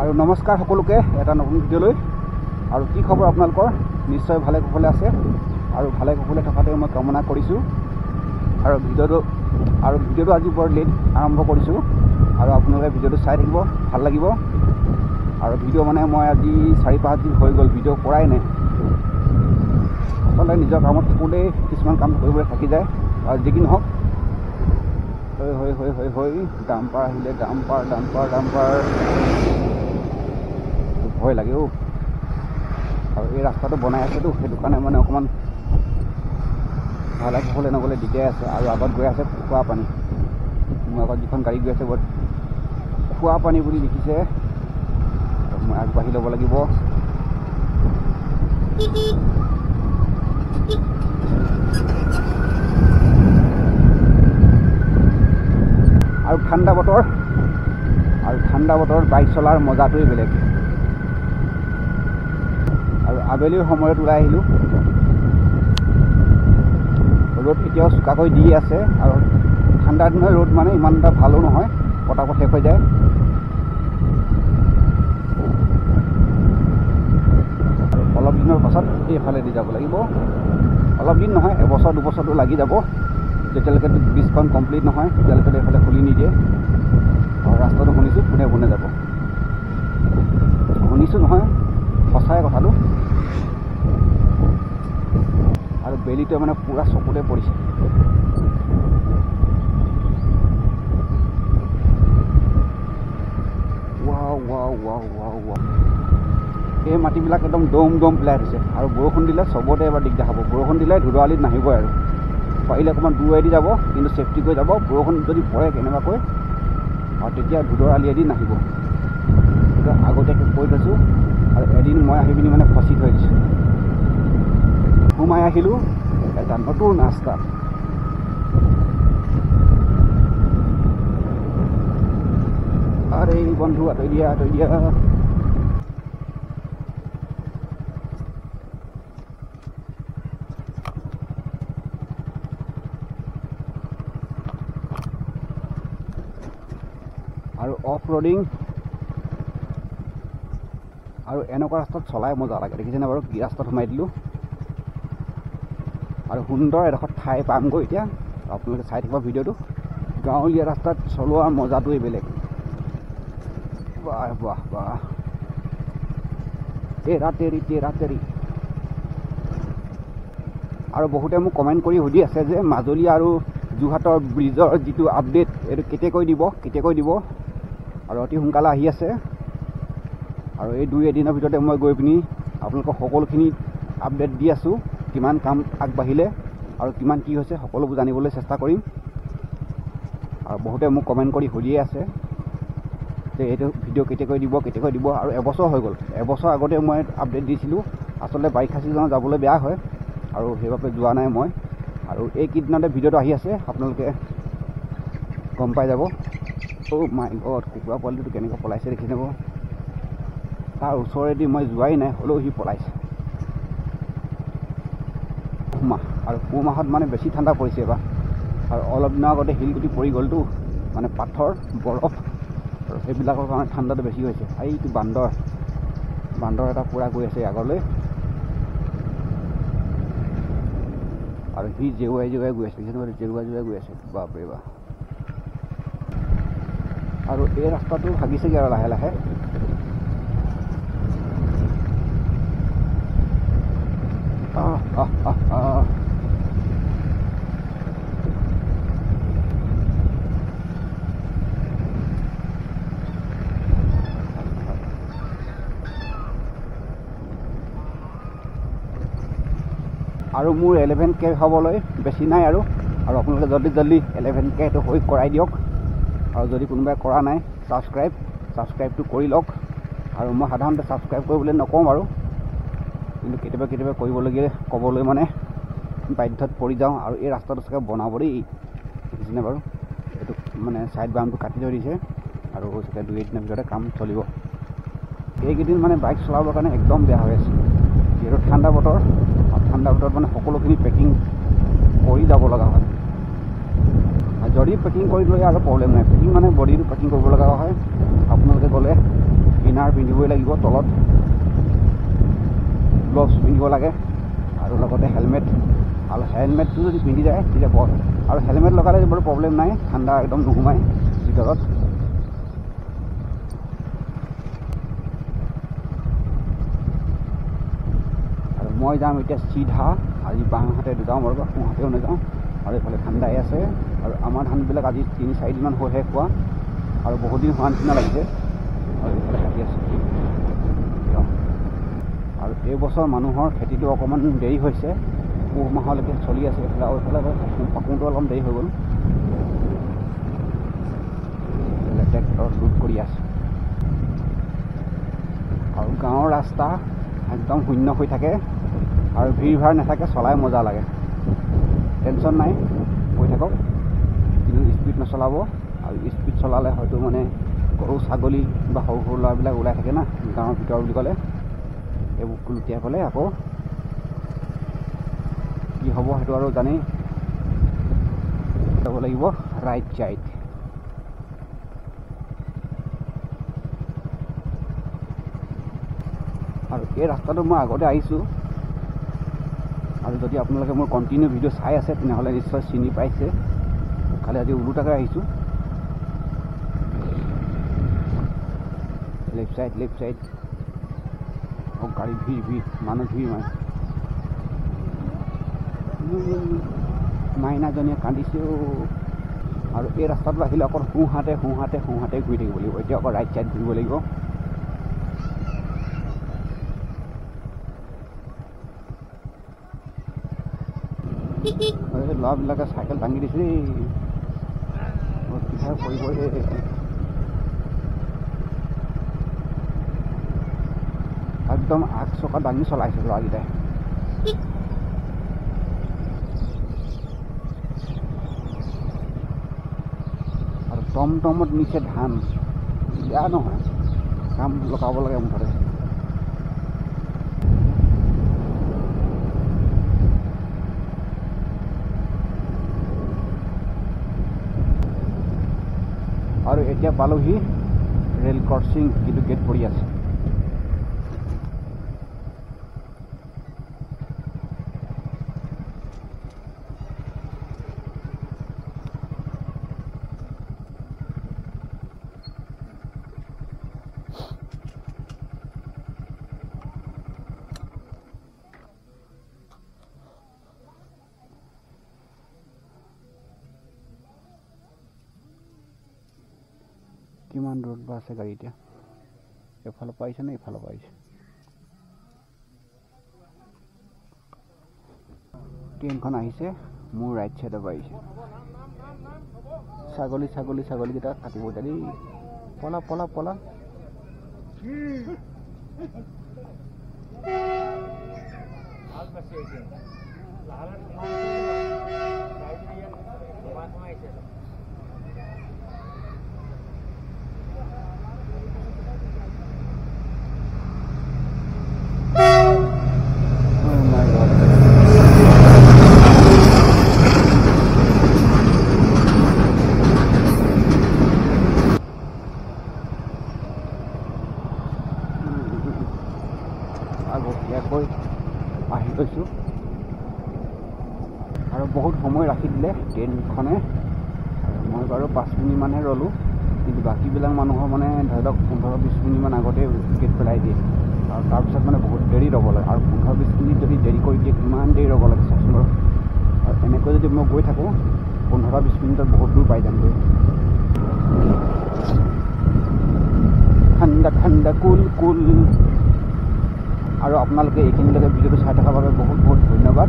আৰু নমস্কাৰ সকলোকে এটা নতুন ভিডিঅ'লৈ। আৰু কি খবৰ আপোনালোকৰ? নিশ্চয় ভালে কুশলে আছে আৰু ভালে কুশলে থকাটো মই কামনা কৰিছোঁ। আৰু ভিডিঅ'টো আজি বৰ লেট আৰম্ভ কৰিছোঁ আৰু আপোনালোকে ভিডিঅ'টো চাই থাকিব, ভাল লাগিব। আৰু ভিডিঅ' মানে মই আজি 4-5 দিন হৈ গ'ল ভিডিঅ' কৰাই নাই। আচলতে নিজৰ কামত থাকোঁতেই কিছুমান কাম কৰিবলৈ থাকি যায়। আৰু যি কি নহওক, হৈ ডাম্পাৰ আহিলে, ডাম্পাৰ ভয় লাগে অ'। আৰু এই ৰাস্তাটো বনাই আছেতো, সেইটো কাৰণে মানে অকণমান ভালে কুশলে নগ'লে দিগদাৰ আছে। আৰু আগত গৈ আছে খোৱা পানী, মোৰ আগত যিখন গাড়ী গৈ আছে বৰ খোৱা পানী বুলি লিখিছে। মই আগবাঢ়ি ল'ব লাগিব। আৰু ঠাণ্ডা বতৰত বাইক চলাৰ মজাটোৱেই বেলেগ। আৰু আবেলিৰ সময়ত ওলাই আহিলোঁ। ৰ'দ এতিয়াও চোকাকৈ দি আছে আৰু ঠাণ্ডা দিনৰ ৰ'দ মানে ইমান এটা ভালো নহয়, পটাপট শেষ হৈ যায়। আৰু অলপ দিনৰ পাছত এইফালেদি যাব লাগিব। অলপ দিন নহয়, 1-2 বছৰটো লাগি যাব। যেতিয়ালৈকে ব্ৰিজখন কমপ্লিট নহয় তেতিয়ালৈকে এইফালে খুলি নিদিয়ে। আৰু ৰাস্তাটো শুনিছোঁ পোনে যাব। শুনিছোঁ নহয়, সঁচাই কথাটো। আৰু বেলিটোৱে মানে পূৰা চকুতে পৰিছে। ৱাও। এই মাটিবিলাক একদম দম পেলাই থৈছে। আৰু বৰষুণ দিলে চবতে এবাৰ দিগদাৰ হ'ব। বৰষুণ দিলে ধুদৰালিত নাহিবই আৰু পাৰিলে অকণমান দূৰেদি যাব, কিন্তু ছেফটি কৰি যাব। বৰষুণ যদি পৰে কেনেবাকৈ আৰু তেতিয়া ধুদৰালিয়েদি নাহিব। সেইটো আগতীয়াকৈ কৈ থৈছোঁ। আৰু এদিন মই আহি পিনি মানে ফচি থৈ দিছোঁ। সোমাই আহিলোঁ এটা নতুন ৰাস্তাত। আৰে বন্ধু আঁতৰি দিয়া। আৰু অফ ৰ'ডিং আৰু এনেকুৱা ৰাস্তাত চলাই মজা লাগে। দেখিছেনে বাৰু কি ৰাস্তাত সোমাই দিলোঁ। আৰু সুন্দৰ এডোখৰ ঠাই পামগৈ এতিয়া। আপোনালোকে চাই থাকিব ভিডিঅ'টো। গাঁৱলীয়া ৰাস্তাত চলোৱাৰ মজাটোৱেই বেলেগ। বাহ তেৰা আৰু বহুতে মোক কমেণ্ট কৰি সুধি আছে যে মাজুলী আৰু যোৰহাটৰ ব্ৰিজৰ যিটো আপডেট এইটো কেতিয়াকৈ দিব। আৰু অতি সোনকালে আহি আছে। আৰু এই 2 এদিনৰ ভিতৰতে মই গৈ পিনি আপোনালোকক সকলোখিনি আপডেট দি আছোঁ। কিমান কাম আগবাঢ়িলে আৰু কিমান কি হৈছে সকলোবোৰ জানিবলৈ চেষ্টা কৰিম। আৰু বহুতে মোক কমেণ্ট কৰি সুধিয়ে আছে যে এইটো ভিডিঅ' কেতিয়াকৈ দিব। আৰু এবছৰ হৈ গ'ল। এবছৰ আগতে মই আপডেট দিছিলোঁ। আচলতে বাৰিষা ছিজনত যাবলৈ বেয়া হয় আৰু সেইবাবে যোৱা নাই মই। আৰু এইকেইদিনতে ভিডিঅ'টো আহি আছে, আপোনালোকে গম পাই যাব। অ' মাই গড, কুকুৰা পোৱালিটো কেনেকৈ পলাইছে দেখিছে বাৰু। তাৰ ওচৰেদি মই যোৱাই নাই, হ'লেও সি পলাইছে। আৰু পুহ মাহত মানে বেছি ঠাণ্ডা পৰিছে এবাৰ। আৰু অলপ দিনৰ আগতে শিলগুটি পৰি গ'লতো, মানে পাথৰ বৰফ, আৰু সেইবিলাকৰ কাৰণে ঠাণ্ডাটো বেছি হৈছে। এইটো বান্দৰ এটা পূৰা গৈ আছে আগলৈ। আৰু সি জেউৱাই গৈ আছে, জেউৱাই গৈ আছে। বাপৰে বাপ। আৰু এই ৰাস্তাটো ভাগিছেগৈ আৰু লাহে আৰু মোৰ 11K হ'বলৈ বেছি নাই আৰু আপোনালোকে জলদি 11Kটো কৰাই দিয়ক। আৰু যদি কোনোবাই কৰা নাই ছাবস্ক্ৰাইবটো কৰি লওক। আৰু মই সাধাৰণতে ছাবস্ক্ৰাইব কৰিবলৈ নকওঁ বাৰু, কিন্তু কেতিয়াবা ক'বলৈ মানে বাধ্যত পৰি যাওঁ। আৰু এই ৰাস্তাটো চাগে বনাব দেই, দেখিছেনে বাৰু। এইটো মানে ছাইড বামটো কাটি থৈ দিছে আৰু চাগে 2 এদিনৰ ভিতৰতে কাম চলিব। এইকেইদিন মানে বাইক চলাবৰ কাৰণে একদম বেয়া হৈ আছে, যিহেতু ঠাণ্ডা বতৰত মানে সকলোখিনি পেকিং কৰি যাব লগা হয়। যদি পেকিং কৰি লৈ আৰু প্ৰব্লেম নাই, পেকিং মানে বডিটো পেকিং কৰিব লগা হয়। আপোনালোকে গ'লে ইনাৰ পিন্ধিবই লাগিব, তলত গ্লভছ পিন্ধিব লাগে আৰু লগতে হেলমেট। আৰু হেলমেটটো যদি পিন্ধি যায় তেতিয়া বৰ, আৰু হেলমেট লগালে বাৰু প্ৰব্লেম নাই, ঠাণ্ডা একদম নোসোমায় ভিতৰত। আৰু মই যাম এতিয়া চিধা, আজি বাওঁহাতে যাওঁ বাৰু, সোঁহাতেও নাযাওঁ। আৰু এইফালে ঠাণ্ডাই আছে, আৰু আমাৰ ধানবিলাক আজি ৩-৪ দিনমান হৈহে খোৱা, আৰু বহুত দিন হোৱা নিচিনা লাগিছে। আৰু এইফালে কাটি আছে। আৰু এইবছৰ মানুহৰ খেতিটো অকণমান দেৰি হৈছে, পুহ মাহলৈকে চলি আছে এইফালে, আৰু এইফালে পাকোঁটো অলপ দেৰি হৈ গ'ল। ট্ৰেক্টৰ লোড কৰি আছে, আৰু গাঁৱৰ ৰাস্তা একদম শূন্য হৈ থাকে, আৰু ভিৰ ভাৰ নাথাকে, চলাই মজা লাগে, টেনশ্যন নাই, গৈ থাকক। কিন্তু স্পীড নচলাব, আৰু স্পীড চলালে হয়তো মানে গৰু ছাগলী বা সৰু সৰু ল'ৰাবিলাক ওলাই থাকে না গাঁৱৰ ভিতৰ বুলি ক'লে, এইবোৰ লুটিয়াই পেলাই আকৌ কি হ'ব সেইটো আৰু জানেই। যাব লাগিব ৰাইট চাইড। আৰু এই ৰাস্তাটো মই আগতে আহিছোঁ, আৰু যদি আপোনালোকে মোৰ কণ্টিনিউ ভিডিঅ' চাই আছে তেনেহ'লে নিশ্চয় চিনি পাইছে। খালি আজি ওলোটাকৈ আহিছোঁ। লেফ্ট চাইড গাড়ী ভিৰ, মানুহ ভিৰ মাইনাজনীয়ে কান্দিছেও। আৰু এই ৰাস্তাটো আহিলে অকল সোঁহাতে ঘূৰি থাকিব লাগিব। এতিয়া অকল ৰাইট চাইড ঘূৰিব লাগিব। ল'ৰাবিলাকে চাইকেল দাঙি দিছে দেই, পিঠা কৰিব একদম আগ চকা দাঙি চলাইছে ল'ৰাকেইটাই। আৰু টমটমত নিচে ধান, বেয়া নহয়, কাম লগাব লাগে মুঠতে। আৰু এতিয়া পালোহি ৰেল ক্ৰছিং, কিন্তু গেট পৰি আছে। কিমান দূৰত বা আছে গাড়ী এতিয়া, এফালৰ পৰা আহিছে নে এইফালৰ পৰা আহিছে? ট্ৰেইনখন আহিছে, মোৰ ৰাইট চাইডৰ পৰা আহিছে। ছাগলীকেইটা কাটিব এতিয়া দেই, পলা। আগতীয়াকৈ আহি গৈছোঁ, আৰু বহুত সময় ৰাখি দিলে ট্ৰেইনখনে। মই বাৰু 5 মিনিটমানহে ৰ'লোঁ, কিন্তু বাকীবিলাক মানুহৰ মানে ধৰি লওক 15-20 মিনিটমান আগতে টিকেট পেলাই দিয়ে, আৰু তাৰপিছত মানে বহুত দেৰি ৰ'ব লাগে। আৰু 15-20 মিনিট যদি দেৰি কৰি দিয়ে, কিমান দেৰি ৰ'ব লাগে চাওকচোন বাৰু। আৰু এনেকৈ যদি মই গৈ থাকোঁ 15-20 মিনিটত বহুত দূৰ পাই যামগৈ। ঠাণ্ডা কুল। আৰু আপোনালোকে এইখিনিলৈকে ভিডিঅ'টো চাই থকাৰ বাবে বহুত ধন্যবাদ।